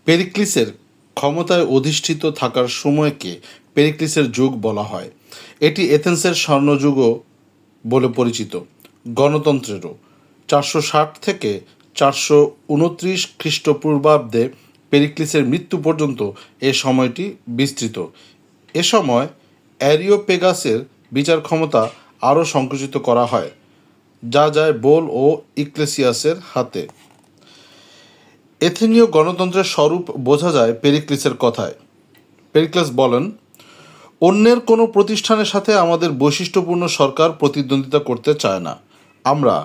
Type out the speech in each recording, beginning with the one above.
পেরিক্লিসের ক্ষমতায় অধিষ্ঠিত থাকার সময়কে পেরিক্লিসের যুগ বলা হয়। এটি এথেন্সের স্বর্ণযুগও বলে পরিচিত। গণতন্ত্রেরও 460 থেকে 429 খ্রিস্টপূর্বাব্দে পেরিক্লিসের মৃত্যু পর্যন্ত এ সময়টি বিস্তৃত। এ সময় অ্যারিওপেগাসের বিচার ক্ষমতা আরও সংকুচিত করা হয়, যা যায় বোল ও ইক্লেসিয়াসের হাতে। এথেনীয় গণতন্ত্রের স্বরূপ বোঝা যায় পেরিক্লিসের কথায়। পেরিক্লিস বলেন, অন্যের কোনো প্রতিষ্ঠানের সাথে আমাদের বৈশিষ্ট্যপূর্ণ সরকার প্রতিদ্বন্দ্বিতা করতে চায় না। আমরা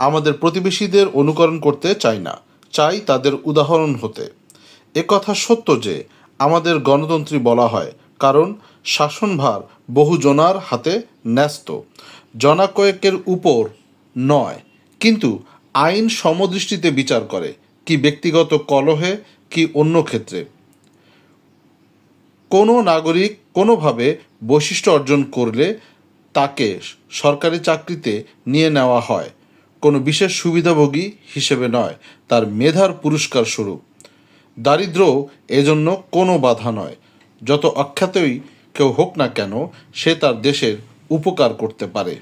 আমাদের প্রতিবেশীদের অনুকরণ করতে চাই না, চাই তাদের উদাহরণ হতে। কথা সত্য যে আমাদের গণতন্ত্রী বলা হয়, কারণ শাসনভার বহুজনার হাতে ন্যস্ত, জনা কয়েকের উপর নয়, কিন্তু আইন সমদৃষ্টিতে বিচার করে, কি ব্যক্তিগত কলহে কি অন্য ক্ষেত্রে। কোনো নাগরিক কোনোভাবে বৈশিষ্ট্য অর্জন করলে তাকে সরকারি চাকরিতে নিয়ে নেওয়া হয় কোনো বিশেষ সুবিধাভোগী হিসেবে নয়, তার মেধার পুরস্কার স্বরূপ। দারিদ্র্যও এজন্য কোনো বাধা নয়। যত অখ্যাতই কেউ হোক না কেন, সে তার দেশের উপকার করতে পারে।